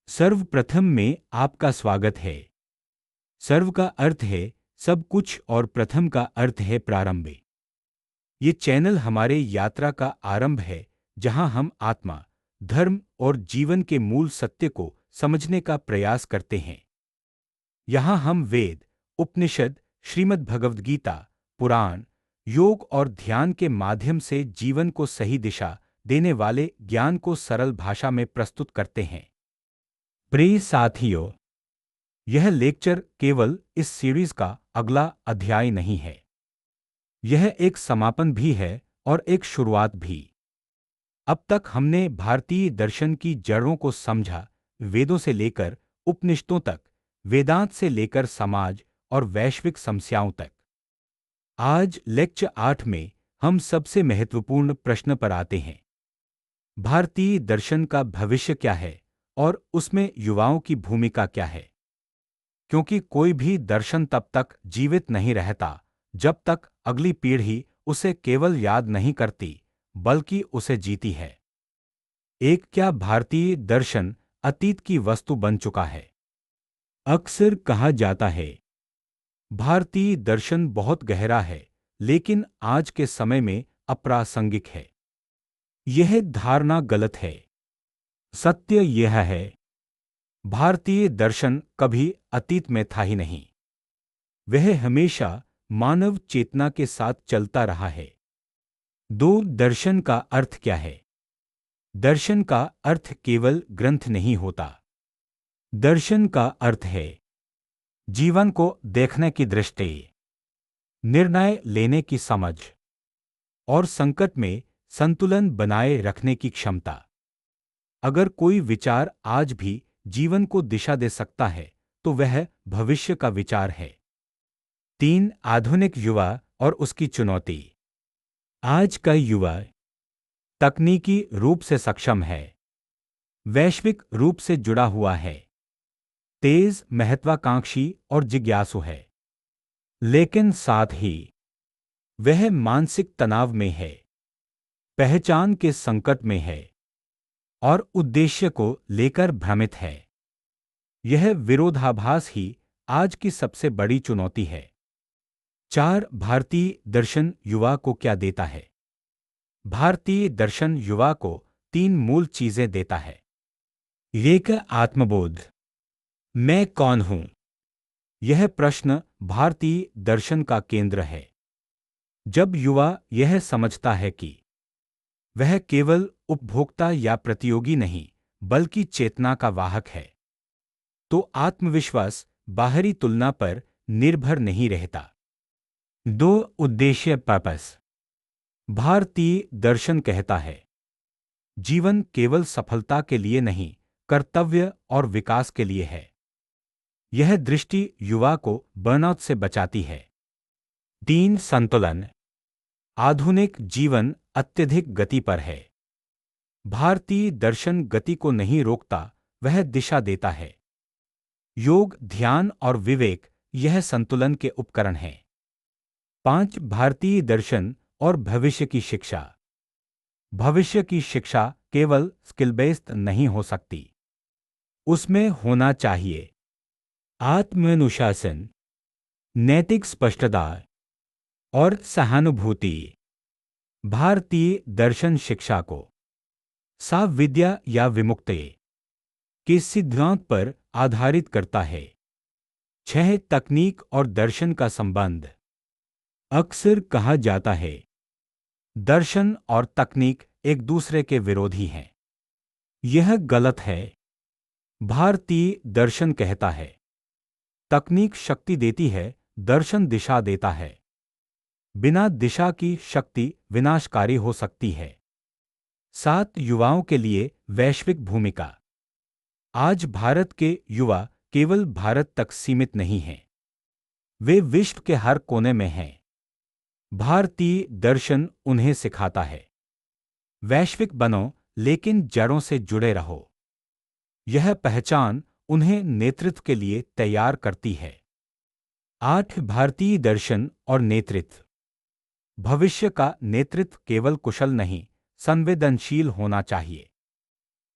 सर्वप्रथम में आपका स्वागत है। सर्व का अर्थ है सब कुछ और प्रथम का अर्थ है प्रारंभ। ये चैनल हमारे यात्रा का आरंभ है, जहां हम आत्मा, धर्म और जीवन के मूल सत्य को समझने का प्रयास करते हैं। यहाँ हम वेद, उपनिषद, श्रीमद् भगवद गीता, पुराण, योग और ध्यान के माध्यम से जीवन को सही दिशा देने वाले ज्ञान को सरल भाषा में प्रस्तुत करते हैं। प्रिय साथियों, यह लेक्चर केवल इस सीरीज का अगला अध्याय नहीं है। यह एक समापन भी है और एक शुरुआत भी। अब तक हमने भारतीय दर्शन की जड़ों को समझा, वेदों से लेकर उपनिषदों तक, वेदांत से लेकर समाज और वैश्विक समस्याओं तक। आज लेक्चर 8 में हम सबसे महत्वपूर्ण प्रश्न पर आते हैं। भारतीय दर्शन का भविष्य क्या है और उसमें युवाओं की भूमिका क्या है? क्योंकि कोई भी दर्शन तब तक जीवित नहीं रहता जब तक अगली पीढ़ी उसे केवल याद नहीं करती, बल्कि उसे जीती है। क्या भारतीय दर्शन अतीत की वस्तु बन चुका है? अक्सर कहा जाता है, भारतीय दर्शन बहुत गहरा है, लेकिन आज के समय में अप्रासंगिक है। यह धारणा गलत है। सत्य यह है, भारतीय दर्शन कभी अतीत में था ही नहीं। वह हमेशा मानव चेतना के साथ चलता रहा है। दर्शन का अर्थ क्या है? दर्शन का अर्थ केवल ग्रंथ नहीं होता। दर्शन का अर्थ है जीवन को देखने की दृष्टि, निर्णय लेने की समझ और संकट में संतुलन बनाए रखने की क्षमता। अगर कोई विचार आज भी जीवन को दिशा दे सकता है, तो वह भविष्य का विचार है। आधुनिक युवा और उसकी चुनौती। आज का युवा तकनीकी रूप से सक्षम है, वैश्विक रूप से जुड़ा हुआ है, तेज, महत्वाकांक्षी और जिज्ञासु है। लेकिन साथ ही वह मानसिक तनाव में है, पहचान के संकट में है और उद्देश्य को लेकर भ्रमित है। यह विरोधाभास ही आज की सबसे बड़ी चुनौती है। भारतीय दर्शन युवा को क्या देता है? भारतीय दर्शन युवा को 3 मूल चीजें देता है। आत्मबोध। मैं कौन हूं? यह प्रश्न भारतीय दर्शन का केंद्र है। जब युवा यह समझता है कि वह केवल उपभोक्ता या प्रतियोगी नहीं, बल्कि चेतना का वाहक है, तो आत्मविश्वास बाहरी तुलना पर निर्भर नहीं रहता। उद्देश्य, पर्पस। भारतीय दर्शन कहता है, जीवन केवल सफलता के लिए नहीं, कर्तव्य और विकास के लिए है। यह दृष्टि युवा को बर्नआउट से बचाती है। संतुलन। आधुनिक जीवन अत्यधिक गति पर है। भारतीय दर्शन गति को नहीं रोकता, वह दिशा देता है। योग, ध्यान और विवेक यह संतुलन के उपकरण हैं। भारतीय दर्शन और भविष्य की शिक्षा। भविष्य की शिक्षा केवल स्किल बेस्ड नहीं हो सकती। उसमें होना चाहिए आत्मानुशासन, नैतिक स्पष्टता और सहानुभूति। भारतीय दर्शन शिक्षा को साविद्या या विमुक्ति के सिद्धांत पर आधारित करता है। तकनीक और दर्शन का संबंध। अक्सर कहा जाता है, दर्शन और तकनीक एक दूसरे के विरोधी हैं। यह गलत है। भारतीय दर्शन कहता है, तकनीक शक्ति देती है, दर्शन दिशा देता है। बिना दिशा की शक्ति विनाशकारी हो सकती है। युवाओं के लिए वैश्विक भूमिका। आज भारत के युवा केवल भारत तक सीमित नहीं हैं। वे विश्व के हर कोने में हैं। भारतीय दर्शन उन्हें सिखाता है, वैश्विक बनो, लेकिन जड़ों से जुड़े रहो। यह पहचान उन्हें नेतृत्व के लिए तैयार करती है। भारतीय दर्शन और नेतृत्व। भविष्य का नेतृत्व केवल कुशल नहीं, संवेदनशील होना चाहिए।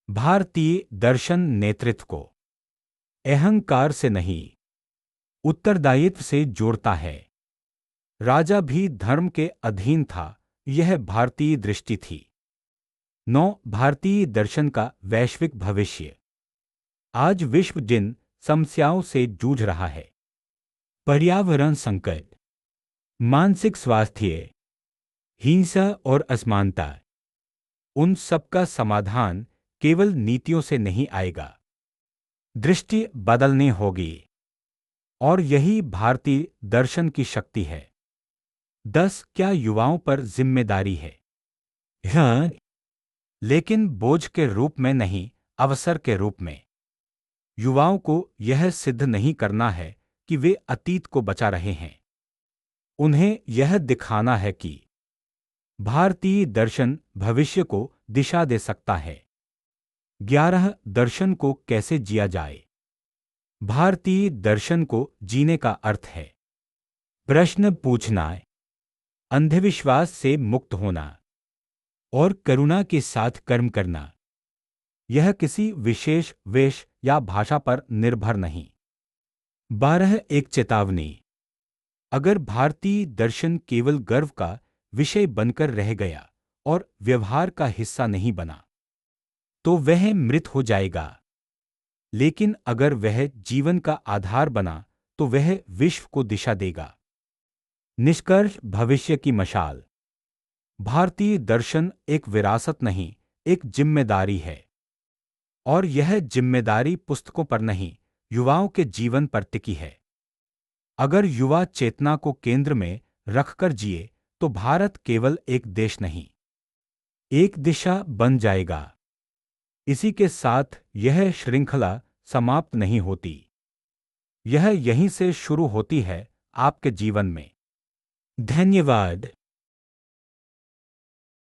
भारतीय दर्शन नेतृत्व को अहंकार से नहीं, उत्तरदायित्व से जोड़ता है। राजा भी धर्म के अधीन था, यह भारतीय दृष्टि थी। 9 भारतीय दर्शन का वैश्विक भविष्य। आज विश्व जिन समस्याओं से जूझ रहा है, पर्यावरण संकट, मानसिक स्वास्थ्य, हिंसा और असमानता, उन सबका समाधान केवल नीतियों से नहीं आएगा। दृष्टि बदलनी होगी, और यही भारतीय दर्शन की शक्ति है। 10 क्या युवाओं पर जिम्मेदारी है? हाँ, लेकिन बोझ के रूप में नहीं, अवसर के रूप में। युवाओं को यह सिद्ध नहीं करना है कि वे अतीत को बचा रहे हैं। उन्हें यह दिखाना है कि भारतीय दर्शन भविष्य को दिशा दे सकता है। 11 दर्शन को कैसे जिया जाए? भारतीय दर्शन को जीने का अर्थ है प्रश्न पूछना, अंधविश्वास से मुक्त होना और करुणा के साथ कर्म करना। यह किसी विशेष वेश या भाषा पर निर्भर नहीं। 12 एक चेतावनी। अगर भारतीय दर्शन केवल गर्व का विषय बनकर रह गया और व्यवहार का हिस्सा नहीं बना, तो वह मृत हो जाएगा। लेकिन अगर वह जीवन का आधार बना, तो वह विश्व को दिशा देगा। निष्कर्ष, भविष्य की मशाल। भारतीय दर्शन एक विरासत नहीं, एक जिम्मेदारी है। और यह जिम्मेदारी पुस्तकों पर नहीं, युवाओं के जीवन पर टिकी है। अगर युवा चेतना को केंद्र में रखकर जिए, तो भारत केवल एक देश नहीं, एक दिशा बन जाएगा। इसी के साथ यह श्रृंखला समाप्त नहीं होती। यह यहीं से शुरू होती है, आपके जीवन में। धन्यवाद।